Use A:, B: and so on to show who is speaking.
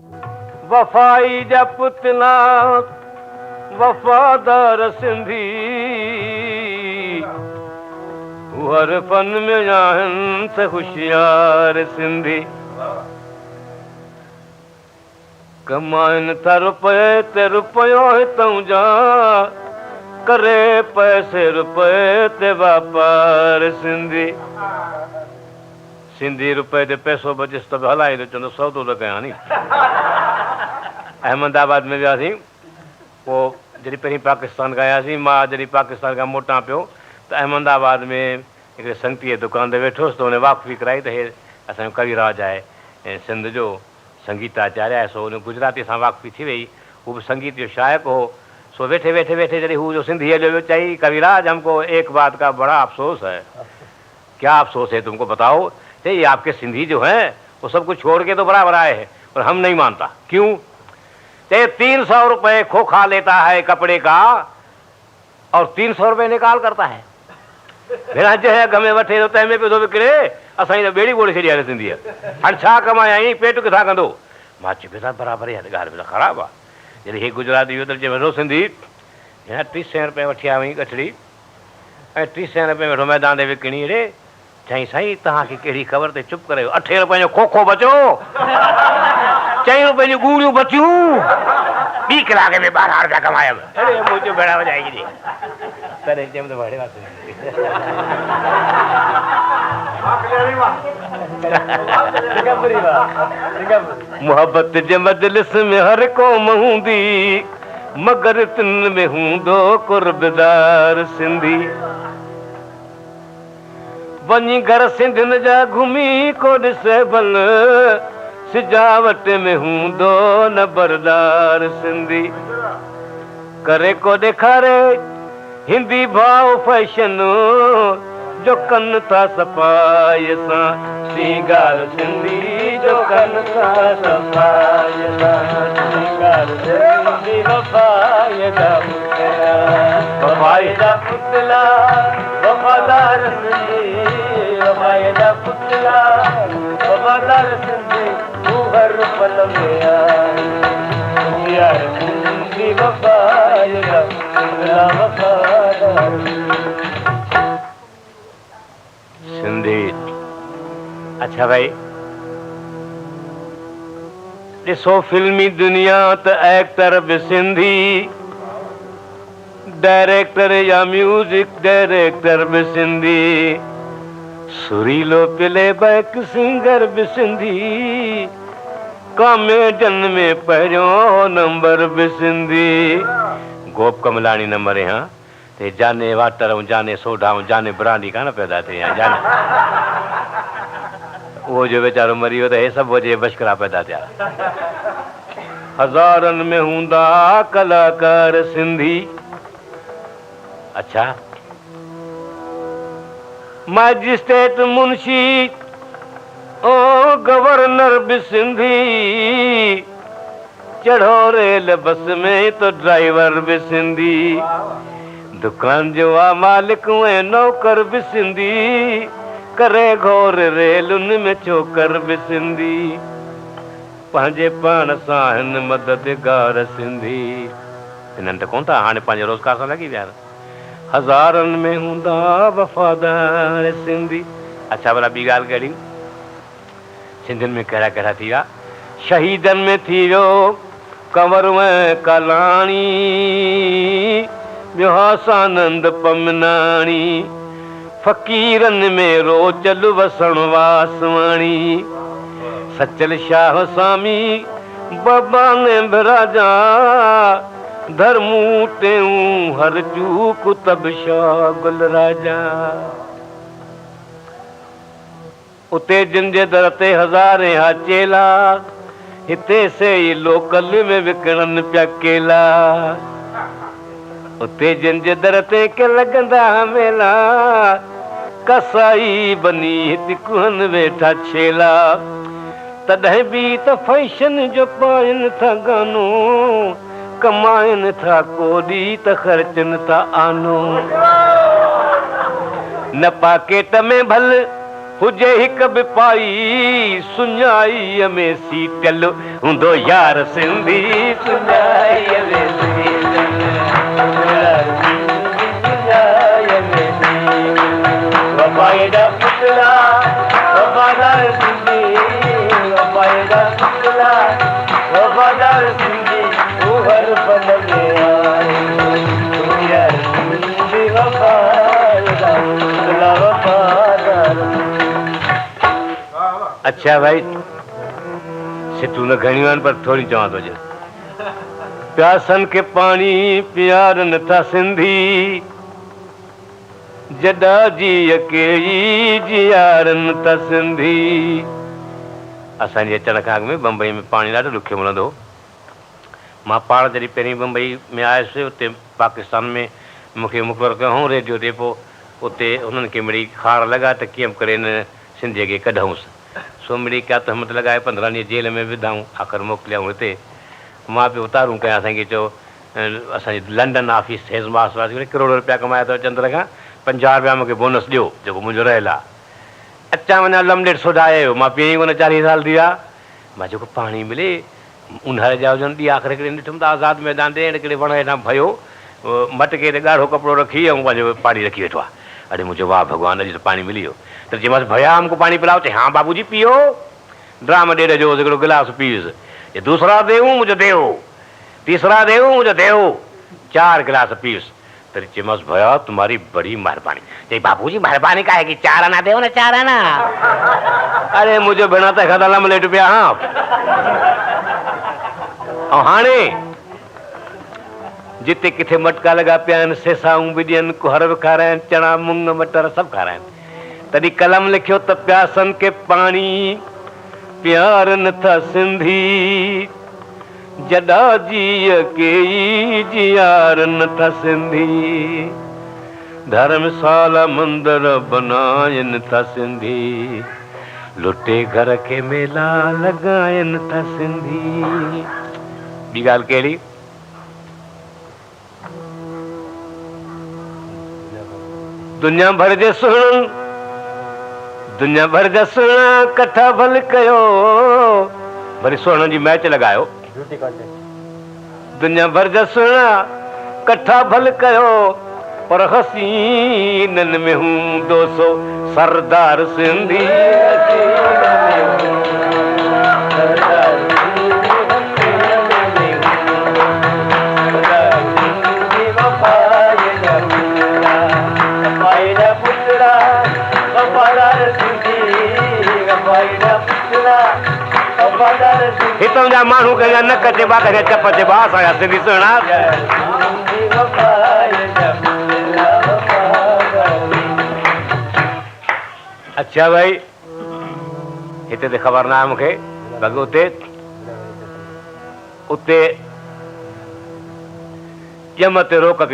A: वफ़ाई जा पुतना वफ़ादार सिंधी हर फन में आहिनि त होशियार सिंधी कमाइनि था रुपए ते रुपयो हितां जा करे पैसे रुपए ते वापार सिंधी सिंधी रुपए ते पैसो बचिस त हलाई थो चवंदो सौदो त कयां नी अहमदाबाद में वियासीं पोइ जॾहिं पहिरीं पाकिस्तान गयासीं मां जॾहिं पाकिस्तान खां मोटां पियो त अहमदाबाद में हिकिड़े संगतीअ दुकान ते वेठोसि त हुन वाक़फ़ी कराई त हे असांजो कविराज आहे ऐं सिंध जो संगीत आचार्य आहे सो हुन गुजराती सां वाक़फ़ी थी वई हू बि संगीत जो शाइक़ु हो सो वेठे वेठे वेठे जॾहिं हू जो सिंधी हलियो चई कविराज हमको एक बात का बड़ा अफसोस है क्या अफसोस है तुमको बताओ ये आपके सिंधी जो हैं वो सब कुछ छोड़ के तो बराबर आए हैं और हम नहीं मानता क्यों 300 रुपए खोखा लेता है कपड़े का और 300 रुपए निकाल करता है मेरा जो है गमे वठे तो तंहिंमें पैसो विकिणे असांजी त ॿेड़ी ॿोड़ी छॾी आहे सिंधीअ हाणे छा कमायां पेट किथां कंदो मां चयो बेटा बराबरि आहे ॻाल्हि बि ख़राबु आहे जॾहिं हे गुजराती वियो त चए वठो सिंधी हिन 300 रुपए वठी आया हुई गठड़ी ऐं 300 रुपए वठो मैदान ते विकिणी रे चई साईं तव्हांखे कहिड़ी ख़बर ते चुप करे 8 रुपए जो खोखो बचो 4 रुपए जूं गूड़ियूं बचियूं 2 कलाक में 12 रुपया कमायमि अरे मुंहिंजो भेड़ा वॼाई ॾे तॾहिं चयमि त भाड़े वास्ते मोहब्बत जे मजलिस में हर क़ौम हूंदी मगर तिन में हूंदो कुर्बदार सिंधी वञी घर सिंधियुनि जा घुमी को ॾिसे भल सिजावट में हूंदो न बरदार सिंधी करे को ॾेखारे हिंदी भाव फैशन जो कन था सफ़ाई सां सी ॻाल्हि सिंधी जो कन था सफ़ाई सिंधी वफ़ाई जा पुतला वफ़ादार सिंधी वफ़ाई जा पुतला वफ़ादार सिंधी तूं हर पल में सिंधी वफ़ाई जा पुतला वफ़ादार सिंधी अच्छा भाई ॾिसो फिल्मी दुनिया त एक्टर बि सिंधी डायरेक्टर या म्यूजिक डायरेक्टर बि सिंधी सुरीलो प्लेबैक सिंगर बि सिंधी कॉमेडियन में पहिरियों नंबर बि सिंधी गोप कमलाणी नंबर यहाँ ते जाने वाटर ऐं जाने सोडा ऐं जाने ब्रांडी कान पैदा थिए जाने उहो जो वीचारो मरी वियो त हे सभु जे बशकरा पैदा थिया हज़ारनि में हूंदा कलाकार सिंधी अच्छा मैजिस्ट्रेट मुंशी ओ गवर्नर बि सिंधी चढ़ो रेल बस में तो ड्राइवर बि सिंधी दुकान जो आ मालिक ऐं नौकर बि सिंधी करे घोर रेलुनि में चोकर बि सिंधी पंहिंजे पाण सां हिन मददगार सिंधी हिननि त कोन था हाणे पंहिंजे रोज़गार सां लॻी विया हज़ारनि में हूंदा वफ़ादार सिंधी अच्छा भला ॿी ॻाल्हि कहिड़ी सिंधियुनि में कहिड़ा कहिड़ा थी विया शहीदनि में थी वियो कंवर ऐं कलाणी ॿियो आसानंद पमनाणी फ़क़ीरनि में रोचल वसण वासवाणी सचल शाह स्वामी बाबा ने राजा धर्मू टेऊं हर चूक तब शाह गुल राजा उते जिन जे दर ते हज़ारे हा चेला हिते से ई लोकल में विकिणनि पिया केला उते जिन जे दर ते के लॻंदा मेला कसाई बनी हिते कुहनि वेठा छेला तॾहिं बि त फैशन जो पाइनि था गानो कमाइनि था कोॾी त ख़र्चनि था आनो न पाकेट में भल हुजे हिक बि पाई सुञाईअ में सीटल हूंदो यार सिंधी सुञाईअ में सीटल वफ़ाए जा पुतला वफ़ादार सिंधी वफ़ाए जा पुतला वफ़ादार सिंधी तूं हर पल में आए यार सिंधी वफ़ादार पुतला वफ़ादार। अच्छा भाई सिटूं न घणियूं आहिनि पर थोरी चवां थो जे प्यासनि खे पाणी पीआरनि था सिंधी जॾा जी अकेली जीआरनि था सिंधी। असांजे अचण खां अॻु में बम्बई में पाणी ॾाढो ॾुखियो मिलंदो हो। मां पाण जॾहिं पहिरीं बम्बई में आयुसि उते पाकिस्तान में मूंखे मुक़ररु कयो हुओ रेडियो ते पोइ उते उन्हनि खे मिड़ी खार लॻा त कीअं करे हिन सिंधीअ खे कढूंसि सो मिड़ी क्या तहमत लॻाए 15 ॾींहं जेल में विधाऊं आख़िर मोकिलियाऊं हिते। मां पियो उतारूं कयां असांखे चयो असांजी लंडन ऑफिस हेज़मास वासी करोड़ रुपया कमाया अथव चंद्र खां 50 रुपया मूंखे बोनस ॾियो जेको मुंहिंजो रहियल आहे। अचां वञा लमडेट सोडायो मां पीअं ई कोन 40 साल थी विया। मां जेको पाणी मिले ऊन्हारे जा हुजनि ॾींहं आख़िर हिकिड़े ॾिठुमि त आज़ाद मैदान ते हिकिड़े वण हेठां भयो मटके ते ॻाढ़ो कपिड़ो रखी ऐं पंहिंजो पाणी रखी वेठो आहे। अरे मुझे वाह भगवान अॼु त पाणी मिली वियो त चयोमांसि भैया हमको पानी पिलाओ चई हाँ बाबू जी पियो ड्राम ॾेढ जो हिकिड़ो गिलास पीयुसि ये दूसरा देऊं मुझे देओ तीसरा देऊं मुझे देओ 4 गिलास पीयुसि तरी चयोमांसि भैया तुम्हारी बड़ी मेहरबानी चई बाबू जी मेहरबानी का है कि 4 आना देओ ना 4 आना। अरे मुझे बिना त खाधा लमलेट पिया हाँ ऐं हाणे जिते किथे मटका लॻा पिया आहिनि सेसाऊं बि ॾियनि कुहर बि खाराइनि चणा मुङ मटर सभु खाराइनि तॾहिं कलम लिखियो त प्यासनि खे पाणी प्यारनि था सिंधी जॾा जी अकेली जीआरनि था सिंधी धर्मशाला मंदर बनाइनि था सिंधी लुटे घर खे मेला लॻाइनि था सिंधी। ॿी ॻाल्हि कहिड़ी दुनिया भर जे सुहिणनि दुनिया भर जा सुहिणा कठा भल कयो वरी सुहिणनि जी मैच लॻायो दुनिया भर जा सुहिणा कठा भल कयो पर हसीननि में हूंदो सो सरदार सिंधी। हितां जा माण्हू कंहिंजा नक चइबा कंहिंजा चप चइबा असांजा सिंधी सुहिणा। अच्छा भाई हिते त ख़बर न आहे मूंखे बाक़ी उते ॼम ते रोक कई